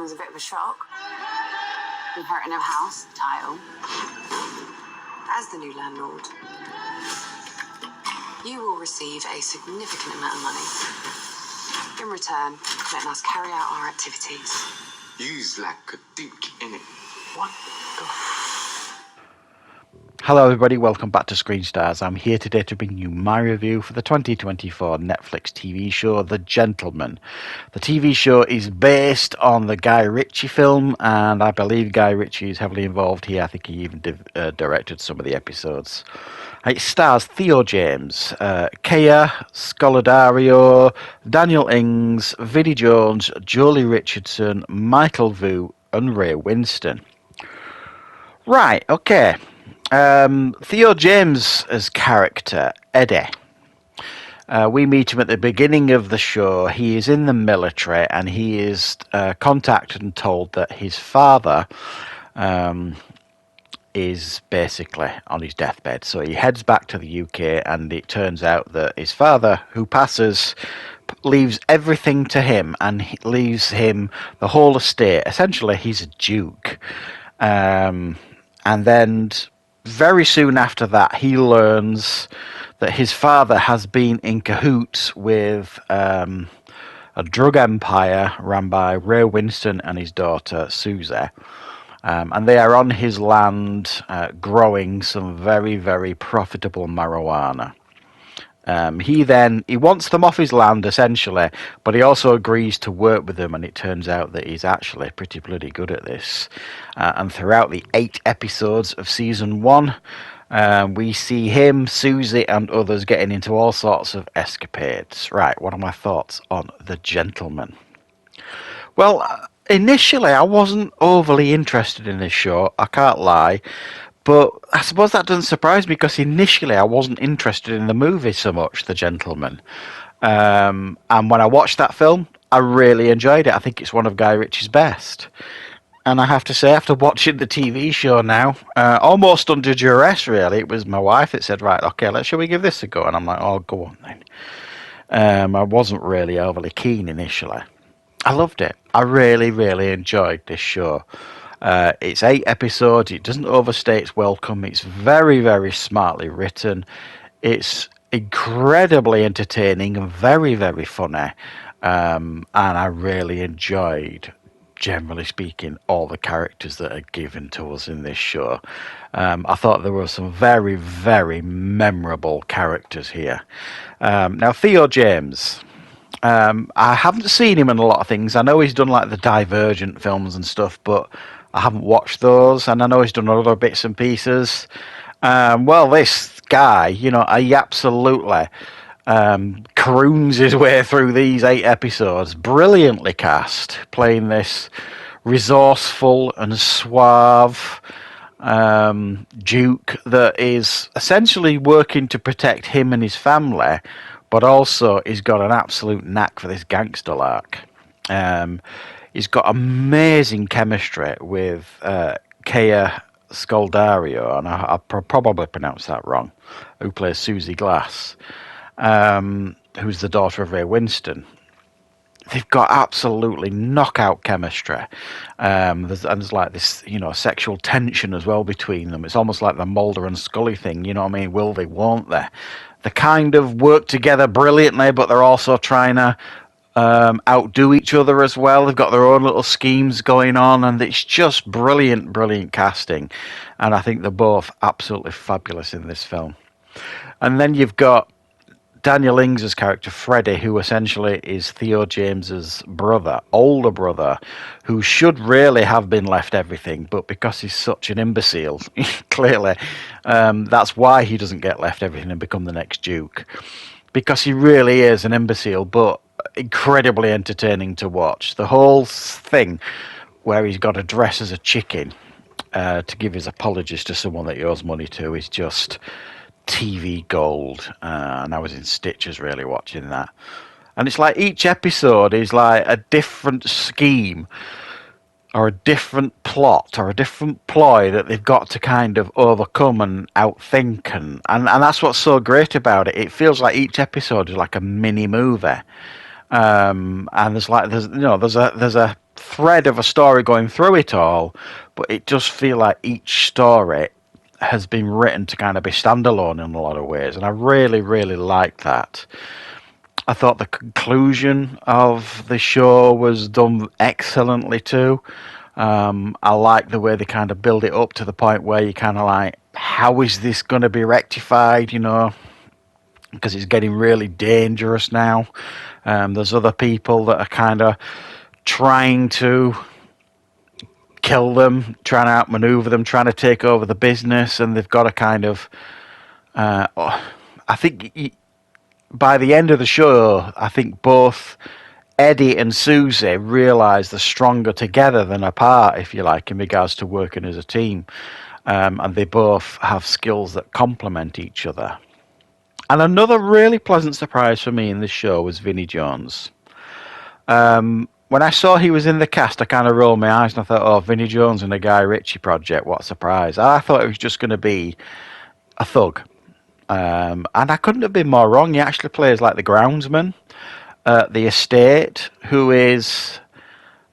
comes a bit of a shock. Inheriting a house, title. As the new landlord, you will receive a significant amount of money. In return, letting us carry out our activities. You's like a duke, innit? What the... Hello everybody, welcome back to Screenstars. I'm here today to bring you my review for the 2024 Netflix TV show, The Gentleman. The TV show is based on the Guy Ritchie film, and I believe Guy Ritchie is heavily involved here. I think he even directed some of the episodes. It stars Theo James, Kea Scolodario, Daniel Ings, Vinnie Jones, Jolie Richardson, Michael Vu, and Ray Winston. Right, okay. Theo James's character, Eddie, we meet him at the beginning of the show. He is in the military and he is contacted and told that his father is basically on his deathbed. So he heads back to the UK, and it turns out that his father, who passes, leaves everything to him, and he leaves him the whole estate. Essentially, he's a duke. And then very soon after that, he learns that his father has been in cahoots with a drug empire run by Ray Winston and his daughter, Susie. And they are on his land growing some very, very profitable marijuana. He wants them off his land, essentially, but he also agrees to work with them, and it turns out that he's actually pretty bloody good at this. And throughout the 8 episodes of season 1, we see him, Susie, and others getting into all sorts of escapades. Right, what are my thoughts on The Gentleman? Well, initially I wasn't overly interested in this show, I can't lie. But I suppose that doesn't surprise me, because initially I wasn't interested in the movie so much, The Gentleman. And when I watched that film, I really enjoyed it. I think it's one of Guy Ritchie's best. And I have to say, after watching the TV show now, almost under duress, really, it was my wife that said, right, okay, shall we give this a go? And I'm like, oh, go on then. I wasn't really overly keen initially. I loved it. I really, really enjoyed this show. It's 8 episodes. It doesn't overstay its welcome. It's very, very smartly written. It's incredibly entertaining and very, very funny. And I really enjoyed, generally speaking, all the characters that are given to us in this show. I thought there were some very, very memorable characters here. Now, Theo James. I haven't seen him in a lot of things. I know he's done like the Divergent films and stuff, but I haven't watched those, and I know he's done other bits and pieces. Well, this guy, he absolutely croons his way through these 8 episodes. Brilliantly cast, playing this resourceful and suave duke that is essentially working to protect him and his family, but also he's got an absolute knack for this gangster lark. He's got amazing chemistry with Kea Scolodario, and I probably pronounced that wrong, who plays Susie Glass, who's the daughter of Ray Winston. They've got absolutely knockout chemistry. There's like this, sexual tension as well between them. It's almost like the Mulder and Scully thing, you know what I mean? Will they, won't they? They kind of work together brilliantly, but they're also trying to outdo each other as well. They've got their own little schemes going on, and it's just brilliant, brilliant casting. And I think they're both absolutely fabulous in this film. And then you've got Daniel Ings' character, Freddie, who essentially is Theo James's older brother, who should really have been left everything, but because he's such an imbecile, clearly, that's why he doesn't get left everything and become the next Duke. Because he really is an imbecile, but incredibly entertaining to watch. The whole thing where he's got to dress as a chicken to give his apologies to someone that he owes money to is just TV gold, and I was in stitches really watching that. And it's like each episode is like a different scheme or a different plot or a different ploy that they've got to kind of overcome and outthink, and that's what's so great about it. It feels like each episode is like a mini movie, and there's a thread of a story going through it all, but it does feel like each story has been written to kind of be standalone in a lot of ways, and I really, really like that. I thought the conclusion of the show was done excellently too. I like the way they kind of build it up to the point where you kind of like, how is this going to be rectified, you know? Because it's getting really dangerous now. There's other people that are kind of trying to kill them, trying to outmaneuver them, trying to take over the business, and they've got to kind of... I think by the end of the show, I think both Eddie and Susie realise they're stronger together than apart, if you like, in regards to working as a team. And they both have skills that complement each other. And another really pleasant surprise for me in this show was Vinnie Jones. When I saw he was in the cast, I kind of rolled my eyes and I thought, oh, Vinnie Jones in a Guy Ritchie project, what a surprise. I thought it was just going to be a thug. And I couldn't have been more wrong. He actually plays like the groundsman at the estate, who is,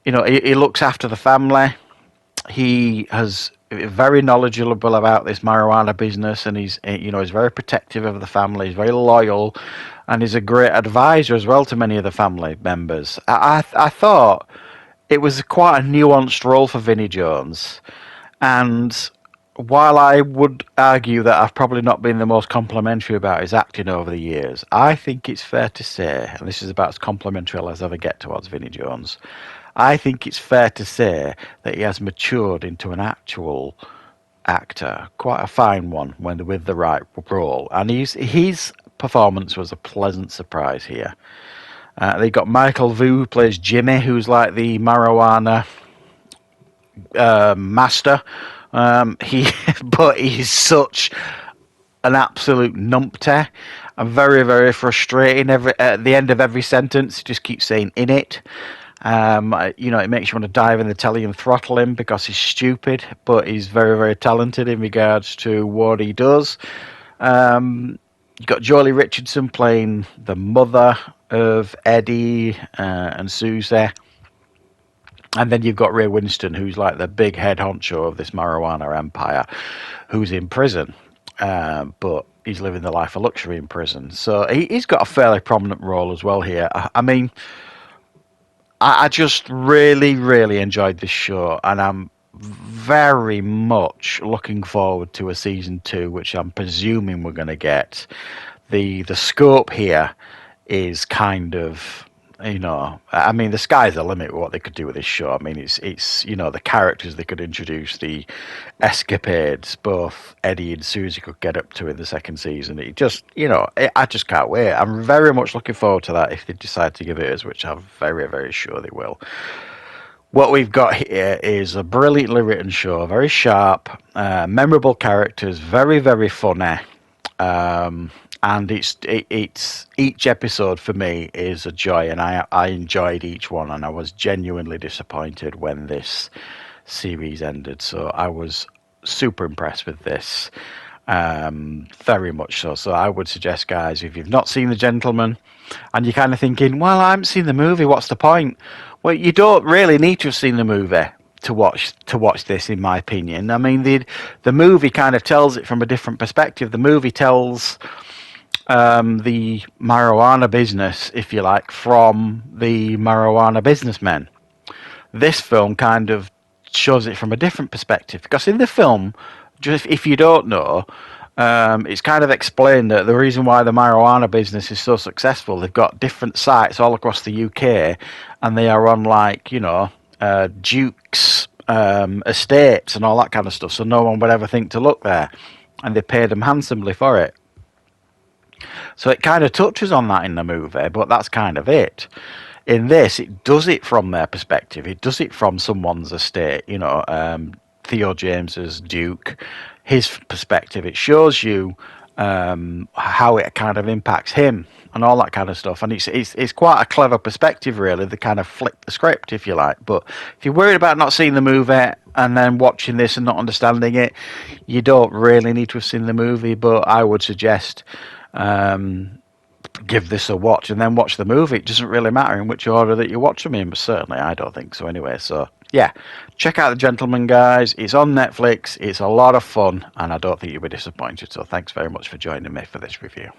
you know, he looks after the family. He has very knowledgeable about this marijuana business, and he's very protective of the family. He's very loyal, and he's a great advisor as well to many of the family members. I thought it was quite a nuanced role for Vinnie Jones, and while I would argue that I've probably not been the most complimentary about his acting over the years, I think it's fair to say, and this is about as complimentary as I ever get towards Vinnie Jones, I think it's fair to say that he has matured into an actual actor, quite a fine one when with the right role. And his performance was a pleasant surprise here. They got Michael Vu, who plays Jimmy, who's like the marijuana master. But he's such an absolute numpty and very, very frustrating. At the end of every sentence, he just keeps saying "in it." It makes you want to dive in the telly and throttle him because he's stupid, but he's very, very talented in regards to what he does. You've got Jolie Richardson playing the mother of Eddie and Susie. And then you've got Ray Winston, who's like the big head honcho of this marijuana empire, who's in prison, but he's living the life of luxury in prison. So he's got a fairly prominent role as well here. I mean, I just really, really enjoyed this show, and I'm very much looking forward to a season 2, which I'm presuming we're going to get. The scope here is kind of, I mean, the sky's the limit with what they could do with this show. I mean, it's the characters they could introduce, the escapades both Eddie and Susie could get up to in the second season. It just, I just can't wait. I'm very much looking forward to that if they decide to give it us, which I'm very, very sure they will. What we've got here is a brilliantly written show, very sharp, memorable characters, very, very funny. And it's each episode for me is a joy, and I enjoyed each one, and I was genuinely disappointed when this series ended. So I was super impressed with this, very much so. So I would suggest, guys, if you've not seen The Gentleman and you're kind of thinking, well, I haven't seen the movie, what's the point? Well, you don't really need to have seen the movie to watch this, in my opinion. I mean, the movie kind of tells it from a different perspective. The movie tells the marijuana business, if you like, from the marijuana businessmen. This film kind of shows it from a different perspective, because in the film, just if you don't know, it's kind of explained that the reason why the marijuana business is so successful, they've got different sites all across the UK, and they are on Duke's estates and all that kind of stuff, so no one would ever think to look there, and they paid them handsomely for it. So it kind of touches on that in the movie, but that's kind of it. In this, it does it from their perspective. It does it from someone's estate, Theo James's Duke, his perspective. It shows you how it kind of impacts him and all that kind of stuff. And it's quite a clever perspective, really. They kind of flip the script, if you like. But if you're worried about not seeing the movie and then watching this and not understanding it, you don't really need to have seen the movie. But I would suggest give this a watch and then watch the movie. It doesn't really matter in which order that you watch them in, but certainly I don't think so anyway. So yeah, check out The Gentleman, guys. It's on Netflix. It's a lot of fun, and I don't think you'll be disappointed. So thanks very much for joining me for this review.